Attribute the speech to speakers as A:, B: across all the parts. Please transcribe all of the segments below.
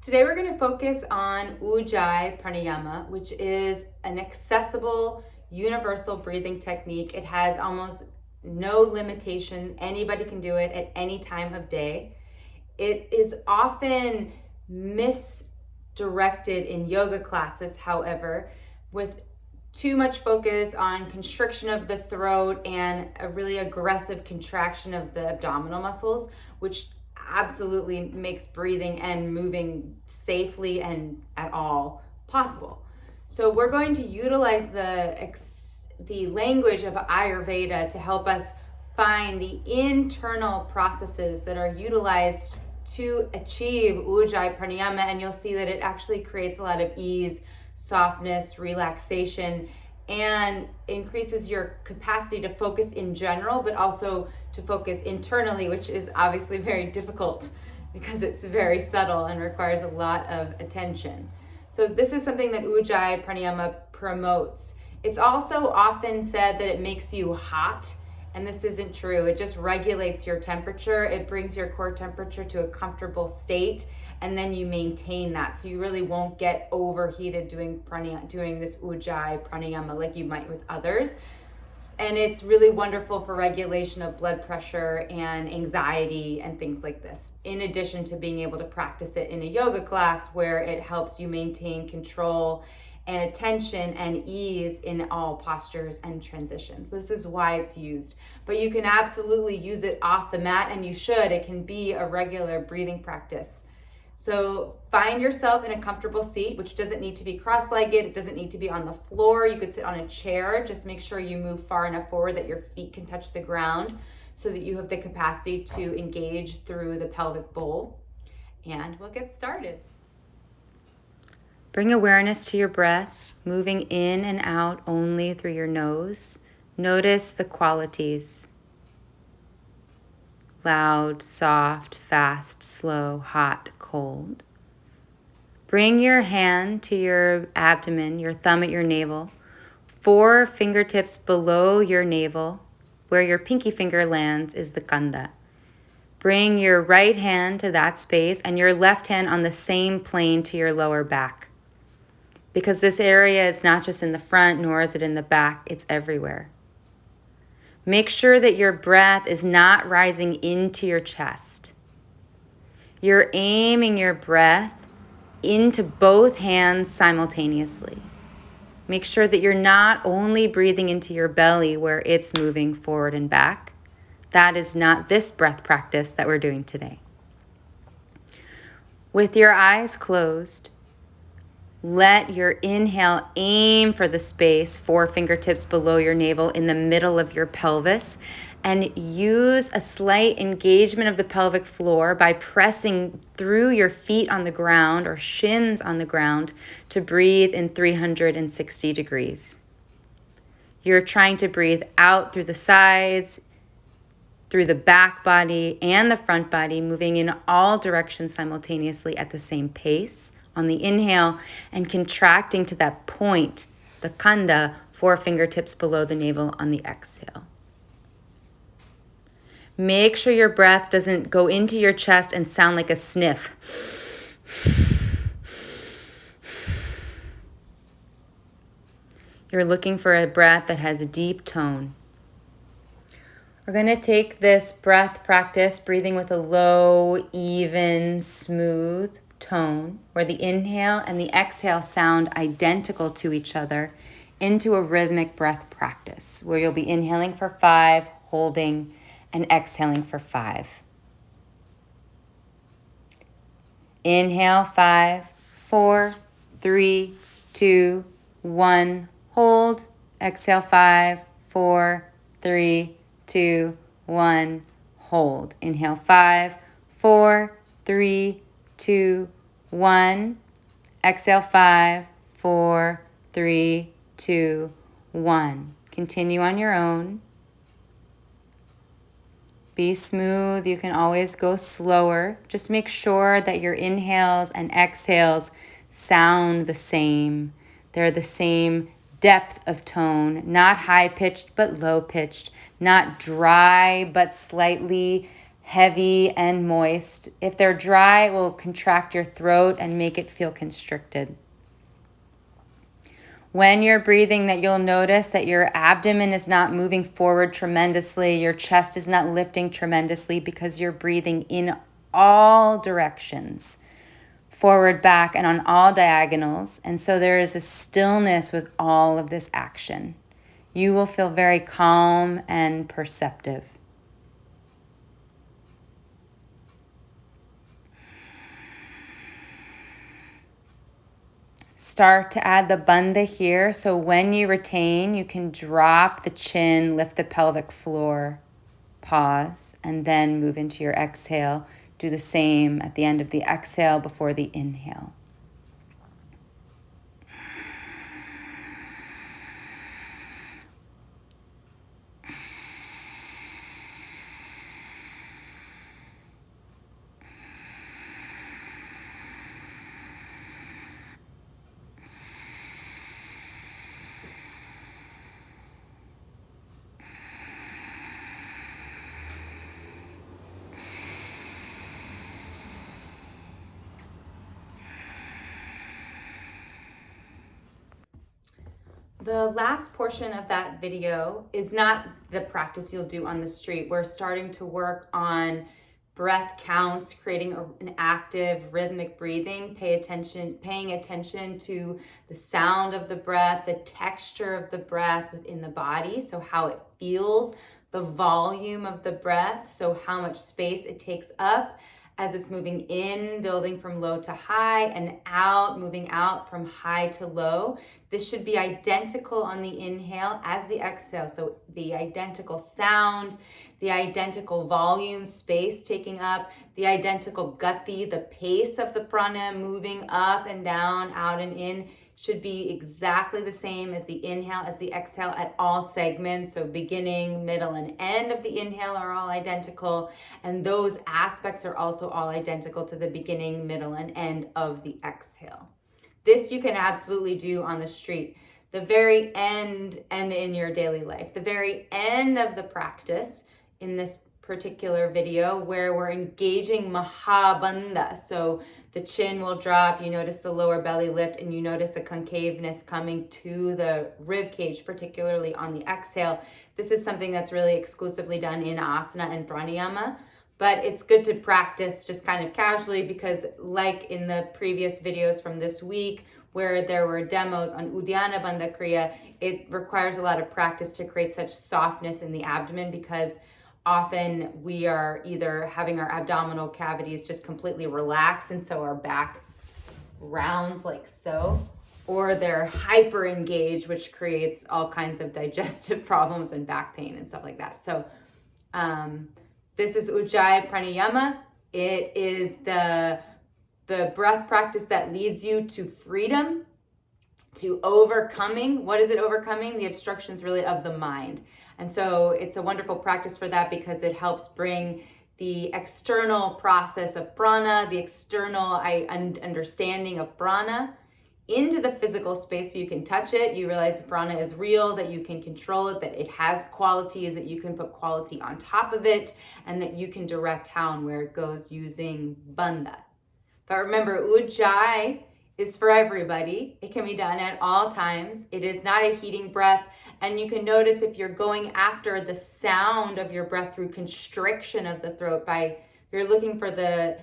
A: Today we're going to focus on Ujjayi Pranayama, which is an accessible, universal breathing technique. It has almost no limitation. Anybody can do it at any time of day. It is often misdirected in yoga classes, however, with too much focus on constriction of the throat and a really aggressive contraction of the abdominal muscles, which absolutely makes breathing and moving safely and at all possible. So we're going to utilize the language of Ayurveda to help us find the internal processes that are utilized to achieve Ujjayi Pranayama, and you'll see that it actually creates a lot of ease, softness, relaxation, and increases your capacity to focus in general, but also to focus internally, which is obviously very difficult because it's very subtle and requires a lot of attention. So this is something that Ujjayi Pranayama promotes. It's also often said that it makes you hot, and this isn't true. It just regulates your temperature. It brings your core temperature to a comfortable state, and then you maintain that. So you really won't get overheated doing this Ujjayi Pranayama like you might with others. And it's really wonderful for regulation of blood pressure and anxiety and things like this, in addition to being able to practice it in a yoga class where it helps you maintain control and attention and ease in all postures and transitions. This is why it's used. But you can absolutely use it off the mat, and you should. It can be a regular breathing practice. So find yourself in a comfortable seat, which doesn't need to be cross-legged. It doesn't need to be on the floor. You could sit on a chair. Just make sure you move far enough forward that your feet can touch the ground so that you have the capacity to engage through the pelvic bowl. And we'll get started. Bring awareness to your breath, moving in and out only through your nose. Notice the qualities. Loud, soft, fast, slow, hot, cold. Bring your hand to your abdomen, your thumb at your navel, 4 fingertips below your navel. Where your pinky finger lands is the khandha. Bring your right hand to that space and your left hand on the same plane to your lower back. Because this area is not just in the front, nor is it in the back, it's everywhere. Make sure that your breath is not rising into your chest. You're aiming your breath into both hands simultaneously. Make sure that you're not only breathing into your belly where it's moving forward and back. That is not this breath practice that we're doing today. With your eyes closed, let your inhale aim for the space 4 fingertips below your navel in the middle of your pelvis, and use a slight engagement of the pelvic floor by pressing through your feet on the ground or shins on the ground to breathe in 360 degrees. You're trying to breathe out through the sides, through the back body and the front body, moving in all directions simultaneously at the same pace on the inhale, and contracting to that point, the khandha, 4 fingertips below the navel on the exhale. Make sure your breath doesn't go into your chest and sound like a sniff. You're looking for a breath that has a deep tone. We're going to take this breath practice, breathing with a low, even, smooth tone, where the inhale and the exhale sound identical to each other, into a rhythmic breath practice, where you'll be inhaling for 5, holding, and exhaling for 5. Inhale 5, 4, 3, 2, 1, hold. Exhale 5, 4, 3, 2, 1, hold. Inhale 5, 4, 3, 2, 1. Exhale 5, 4, 3, 2, 1. Continue on your own. Be smooth. You can always go slower. Just make sure that your inhales and exhales sound the same. They're the same depth of tone, not high-pitched but low-pitched, not dry but slightly heavy and moist. If they're dry, it will contract your throat and make it feel constricted. When you're breathing, that you'll notice that your abdomen is not moving forward tremendously, your chest is not lifting tremendously, because you're breathing in all directions, forward, back, and on all diagonals. And so there is a stillness with all of this action. You will feel very calm and perceptive. Start to add the bandha here. So when you retain, you can drop the chin, lift the pelvic floor, pause, and then move into your exhale. Do the same at the end of the exhale before the inhale. The last portion of that video is not the practice you'll do on the street. We're starting to work on breath counts, creating an active rhythmic breathing, paying attention to the sound of the breath, the texture of the breath within the body, so how it feels, the volume of the breath, so how much space it takes up as it's moving in, building from low to high, and out, moving out from high to low. This should be identical on the inhale as the exhale. So the identical sound, the identical volume, space taking up, the identical gati, the pace of the prana moving up and down, out and in, should be exactly the same as the inhale, as the exhale at all segments. So beginning, middle, and end of the inhale are all identical. And those aspects are also all identical to the beginning, middle, and end of the exhale. This you can absolutely do on the street. The very end and in your daily life. The very end of the practice in this particular video, where we're engaging Mahabandha. So the chin will drop, you notice the lower belly lift, and you notice a concaveness coming to the rib cage, particularly on the exhale. This is something that's really exclusively done in asana and pranayama, but it's good to practice just kind of casually, because like in the previous videos from this week, where there were demos on Uddiyana Bandha Kriya, it requires a lot of practice to create such softness in the abdomen, because often we are either having our abdominal cavities just completely relaxed, and so our back rounds like so, or they're hyper engaged, which creates all kinds of digestive problems and back pain and stuff like that. So this is Ujjayi Pranayama. It is the breath practice that leads you to freedom, to overcoming. What is it overcoming? The obstructions really of the mind. And so it's a wonderful practice for that, because it helps bring the external process of prana, the external understanding of prana, into the physical space, so you can touch it. You realize prana is real, that you can control it, that it has qualities, that you can put quality on top of it, and that you can direct how and where it goes using bandha. But remember, Ujjayi is for everybody. It can be done at all times. It is not a heating breath. And you can notice if you're going after the sound of your breath through constriction of the throat, you're looking for the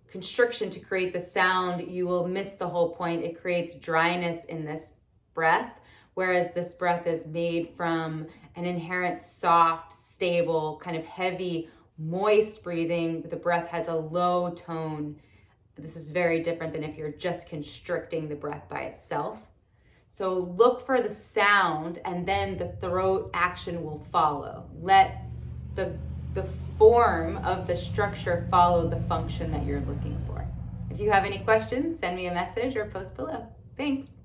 A: constriction to create the sound, you will miss the whole point. It creates dryness in this breath, whereas this breath is made from an inherent soft, stable, kind of heavy, moist breathing. The breath has a low tone. This is very different than if you're just constricting the breath by itself. So look for the sound, and then the throat action will follow. Let the form of the structure follow the function that you're looking for. If you have any questions, send me a message or post below. Thanks.